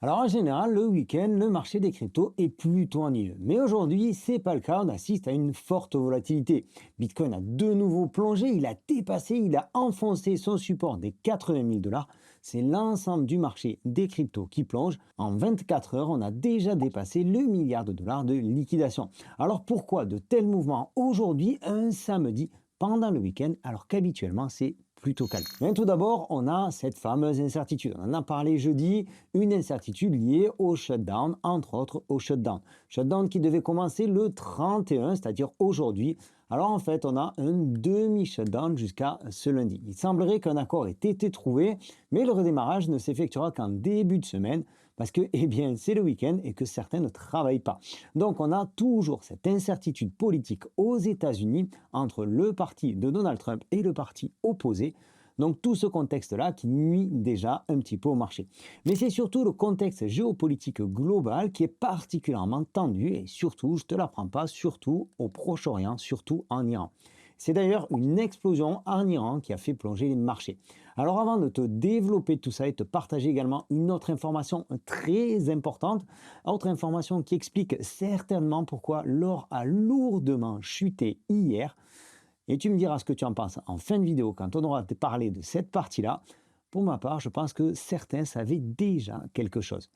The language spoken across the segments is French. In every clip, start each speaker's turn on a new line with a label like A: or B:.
A: Alors en général, le week-end, le marché des cryptos est plutôt ennuyeux. Mais aujourd'hui, c'est pas le cas, on assiste à une forte volatilité. Bitcoin a de nouveau plongé, il a enfoncé son support des 80 000 dollars. C'est l'ensemble du marché des cryptos qui plonge. En 24 heures, on a déjà dépassé le milliard de dollars de liquidation. Alors pourquoi de tels mouvements aujourd'hui, un samedi, pendant le week-end, alors qu'habituellement c'est plutôt calme? Mais tout d'abord, on a cette fameuse incertitude. On en a parlé jeudi, une incertitude liée au shutdown, entre autres au shutdown. Shutdown qui devait commencer le 31, c'est-à-dire aujourd'hui. Alors en fait, on a un demi-shutdown jusqu'à ce lundi. Il semblerait qu'un accord ait été trouvé, mais le redémarrage ne s'effectuera qu'en début de semaine parce que, eh bien, c'est le week-end et que certains ne travaillent pas. Donc on a toujours cette incertitude politique aux États-Unis entre le parti de Donald Trump et le parti opposé. Donc tout ce contexte-là qui nuit déjà un petit peu au marché. Mais c'est surtout le contexte géopolitique global qui est particulièrement tendu et surtout, je ne te l'apprends pas, surtout au Proche-Orient, surtout en Iran. C'est d'ailleurs une explosion en Iran qui a fait plonger les marchés. Alors avant de te développer tout ça et te partager également une autre information très importante, autre information qui explique certainement pourquoi l'or a lourdement chuté hier, et tu me diras ce que tu en penses en fin de vidéo quand on aura parlé de cette partie-là. Pour ma part, je pense que certains savaient déjà quelque chose.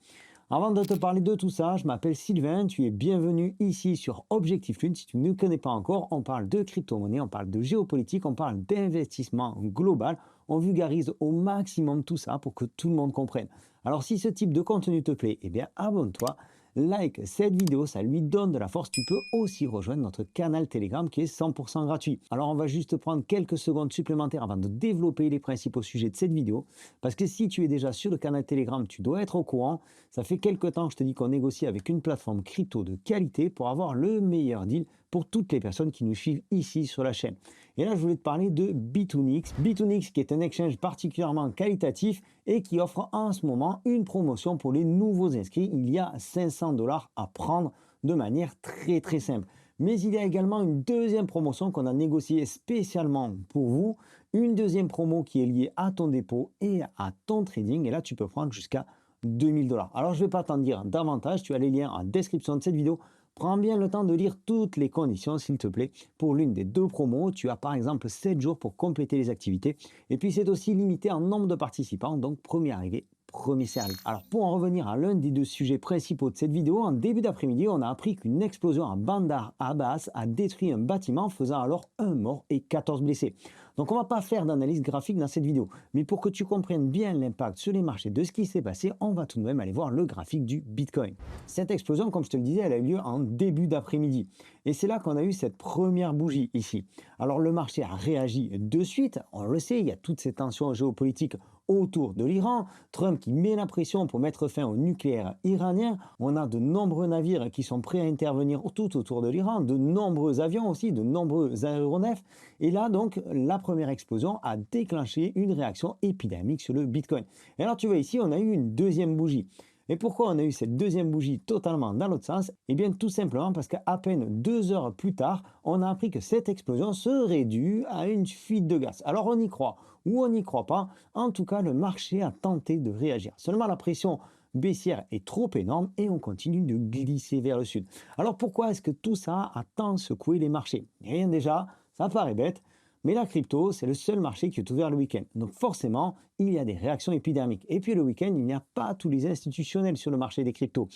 A: Avant de te parler de tout ça, je m'appelle Sylvain, tu es bienvenu ici sur Objectif Lune. Si tu ne me connais pas encore, on parle de crypto-monnaie, on parle de géopolitique, on parle d'investissement global. On vulgarise au maximum tout ça pour que tout le monde comprenne. Alors si ce type de contenu te plaît, eh bien abonne-toi, like cette vidéo, ça lui donne de la force. Tu peux aussi rejoindre notre canal Telegram qui est 100% gratuit. Alors on va juste prendre quelques secondes supplémentaires avant de développer les principaux sujets de cette vidéo. Parce que si tu es déjà sur le canal Telegram, tu dois être au courant. Ça fait quelques temps que je te dis qu'on négocie avec une plateforme crypto de qualité pour avoir le meilleur deal pour toutes les personnes qui nous suivent ici sur la chaîne. Et là, je voulais te parler de Bitoonix. Bitoonix qui est un exchange particulièrement qualitatif et qui offre en ce moment une promotion pour les nouveaux inscrits. Il y a 500 dollars à prendre de manière très simple. Mais il y a également une deuxième promotion qu'on a négociée spécialement pour vous. Une deuxième promo qui est liée à ton dépôt et à ton trading. Et là, tu peux prendre jusqu'à 2000 dollars. Alors, je ne vais pas t'en dire davantage. Tu as les liens en description de cette vidéo. Prends bien le temps de lire toutes les conditions, s'il te plaît. Pour l'une des deux promos, tu as par exemple 7 jours pour compléter les activités. Et puis, c'est aussi limité en nombre de participants. Donc, premier arrivé, premier servi. Alors pour en revenir à l'un des deux sujets principaux de cette vidéo, en début d'après-midi, on a appris qu'une explosion à Bandar Abbas a détruit un bâtiment, faisant alors un mort et 14 blessés. Donc on ne va pas faire d'analyse graphique dans cette vidéo, mais pour que tu comprennes bien l'impact sur les marchés de ce qui s'est passé, on va tout de même aller voir le graphique du Bitcoin. Cette explosion, comme je te le disais, elle a eu lieu en début d'après-midi. Et c'est là qu'on a eu cette première bougie ici. Alors le marché a réagi de suite, on le sait, il y a toutes ces tensions géopolitiques autour de l'Iran, Trump qui met la pression pour mettre fin au nucléaire iranien. On a de nombreux navires qui sont prêts à intervenir tout autour de l'Iran, de nombreux avions aussi, de nombreux aéronefs. Et là, donc, la première explosion a déclenché une réaction épidémique sur le Bitcoin. Et alors, tu vois ici, on a eu une deuxième bougie. Et pourquoi on a eu cette deuxième bougie totalement dans l'autre sens? Eh bien, tout simplement parce qu'à peine 2 heures plus tard, on a appris que cette explosion serait due à une fuite de gaz. Alors, on y croit ou on n'y croit pas. En tout cas, le marché a tenté de réagir. Seulement, la pression baissière est trop énorme et on continue de glisser vers le sud. Alors, pourquoi est-ce que tout ça a tant secoué les marchés? Eh bien, déjà, ça paraît bête. Mais la crypto, c'est le seul marché qui est ouvert le week-end. Donc forcément, il y a des réactions épidermiques. Et puis le week-end, il n'y a pas tous les institutionnels sur le marché des cryptos.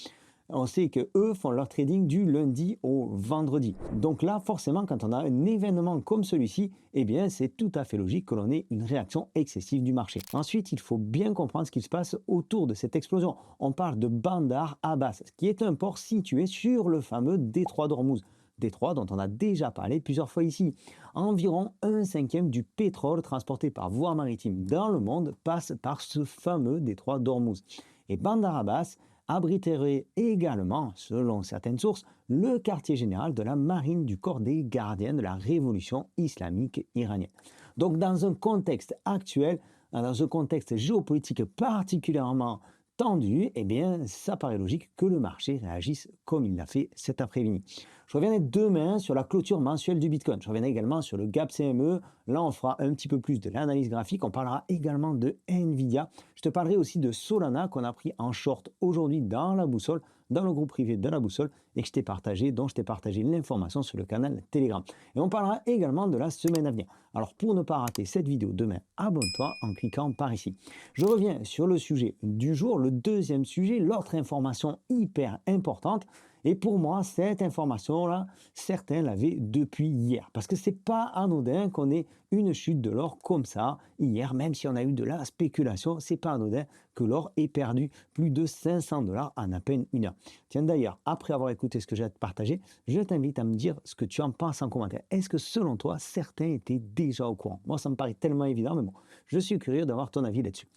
A: On sait qu'eux font leur trading du lundi au vendredi. Donc là, forcément, quand on a un événement comme celui-ci, eh bien, c'est tout à fait logique que l'on ait une réaction excessive du marché. Ensuite, il faut bien comprendre ce qui se passe autour de cette explosion. On parle de Bandar Abbas, qui est un port situé sur le fameux détroit d'Ormuz. Détroit dont on a déjà parlé plusieurs fois ici. Environ 1/5 du pétrole transporté par voie maritime dans le monde passe par ce fameux détroit d'Ormuz. Et Bandar Abbas abriterait également, selon certaines sources, le quartier général de la marine du corps des gardiens de la révolution islamique iranienne. Donc dans un contexte actuel, dans un contexte géopolitique particulièrement tendu, eh bien, ça paraît logique que le marché réagisse comme il l'a fait cet après-midi. Je reviendrai demain sur la clôture mensuelle du Bitcoin. Je reviendrai également sur le gap CME. Là, on fera un petit peu plus de l'analyse graphique. On parlera également de Nvidia. Je te parlerai aussi de Solana qu'on a pris en short aujourd'hui dans la boussole, dans le groupe privé de la boussole et que je t'ai partagé, dont je t'ai partagé l'information sur le canal Telegram. Et on parlera également de la semaine à venir. Alors pour ne pas rater cette vidéo demain, abonne-toi en cliquant par ici. Je reviens sur le sujet du jour, le deuxième sujet, l'autre information hyper importante. Et pour moi, cette information-là, certains l'avaient depuis hier. Parce que c'est pas anodin qu'on ait une chute de l'or comme ça hier, même si on a eu de la spéculation, c'est pas anodin que l'or ait perdu plus de 500 dollars en à peine une heure. Tiens d'ailleurs, après avoir écouté ce que j'ai à te partager, je t'invite à me dire ce que tu en penses en commentaire. Est-ce que selon toi, certains étaient déjà au courant? Moi, ça me paraît tellement évident, mais bon, je suis curieux d'avoir ton avis là-dessus.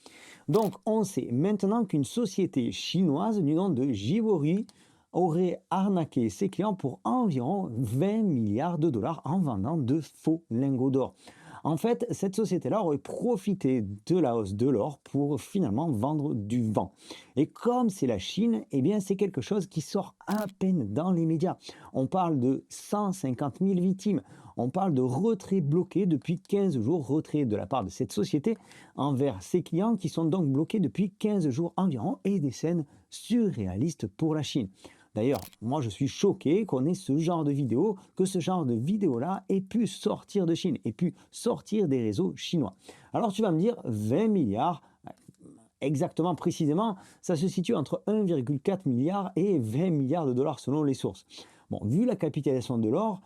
A: Donc, on sait maintenant qu'une société chinoise du nom de Jivori aurait arnaqué ses clients pour environ 20 milliards de dollars en vendant de faux lingots d'or. En fait, cette société-là aurait profité de la hausse de l'or pour finalement vendre du vent. Et comme c'est la Chine, eh bien c'est quelque chose qui sort à peine dans les médias. On parle de 150 000 victimes. On parle de retrait bloqué depuis 15 jours, retrait de la part de cette société envers ses clients qui sont donc bloqués depuis 15 jours environ et des scènes surréalistes pour la Chine. D'ailleurs, moi je suis choqué qu'on ait ce genre de vidéo, que ce genre de vidéo-là ait pu sortir de Chine, ait pu sortir des réseaux chinois. Alors tu vas me dire 20 milliards, exactement précisément, ça se situe entre 1,4 milliard et 20 milliards de dollars selon les sources. Bon, vu la capitalisation de l'or,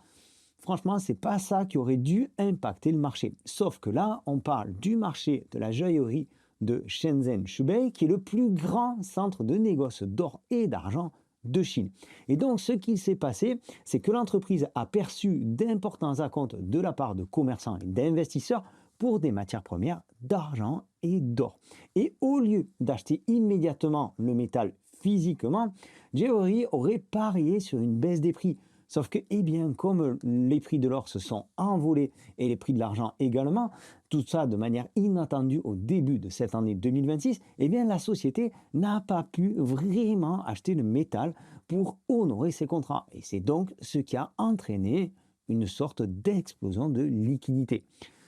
A: franchement, c'est pas ça qui aurait dû impacter le marché. Sauf que là, on parle du marché de la joaillerie de Shenzhen Shubei, qui est le plus grand centre de négoce d'or et d'argent de Chine. Et donc, ce qui s'est passé, c'est que l'entreprise a perçu d'importants acomptes de la part de commerçants et d'investisseurs pour des matières premières d'argent et d'or. Et au lieu d'acheter immédiatement le métal physiquement, Jewelry aurait parié sur une baisse des prix. Sauf que, eh bien, comme les prix de l'or se sont envolés et les prix de l'argent également, tout ça de manière inattendue au début de cette année 2026, eh bien, la société n'a pas pu vraiment acheter le métal pour honorer ses contrats. Et c'est donc ce qui a entraîné une sorte d'explosion de liquidité.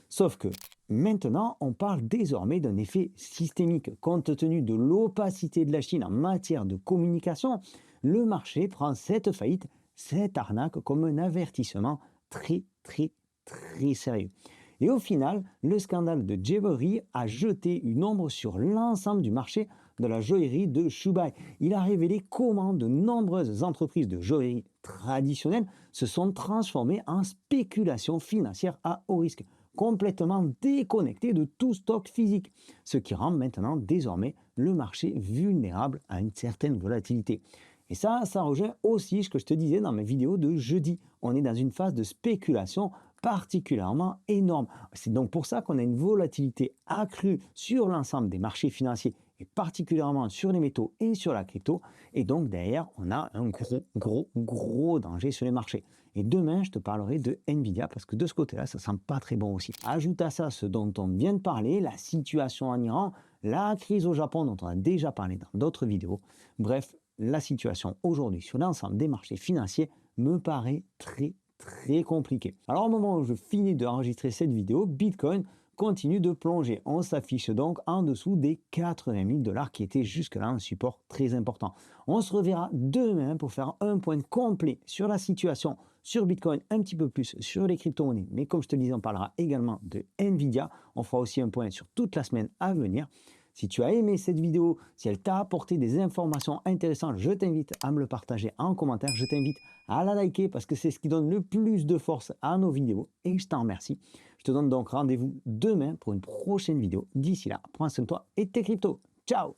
A: Sauf que maintenant, on parle désormais d'un effet systémique. Compte tenu de l'opacité de la Chine en matière de communication, le marché prend cette faillite, cette arnaque comme un avertissement très sérieux. Et au final, le scandale de Jewelry a jeté une ombre sur l'ensemble du marché de la joaillerie de Shubai. Il a révélé comment de nombreuses entreprises de joaillerie traditionnelles se sont transformées en spéculation financière à haut risque, complètement déconnectées de tout stock physique, ce qui rend maintenant désormais le marché vulnérable à une certaine volatilité. Et ça rejoint aussi ce que je te disais dans mes vidéos de jeudi. On est dans une phase de spéculation particulièrement énorme. C'est donc pour ça qu'on a une volatilité accrue sur l'ensemble des marchés financiers et particulièrement sur les métaux et sur la crypto. Et donc derrière, on a un gros danger sur les marchés. Et demain, je te parlerai de Nvidia parce que de ce côté-là, ça sent pas très bon aussi. Ajoute à ça ce dont on vient de parler, la situation en Iran, la crise au Japon dont on a déjà parlé dans d'autres vidéos. Bref, la situation aujourd'hui sur l'ensemble des marchés financiers me paraît très compliquée. Alors au moment où je finis d'enregistrer cette vidéo, Bitcoin continue de plonger. On s'affiche donc en dessous des 80 000 dollars qui était jusque-là un support très important. On se reverra demain pour faire un point complet sur la situation sur Bitcoin, un petit peu plus sur les crypto-monnaies. Mais comme je te le disais, on parlera également de Nvidia. On fera aussi un point sur toute la semaine à venir. Si tu as aimé cette vidéo, si elle t'a apporté des informations intéressantes, je t'invite à me le partager en commentaire. Je t'invite à la liker parce que c'est ce qui donne le plus de force à nos vidéos et je t'en remercie. Je te donne donc rendez-vous demain pour une prochaine vidéo. D'ici là, prends soin de toi et tes cryptos. Ciao!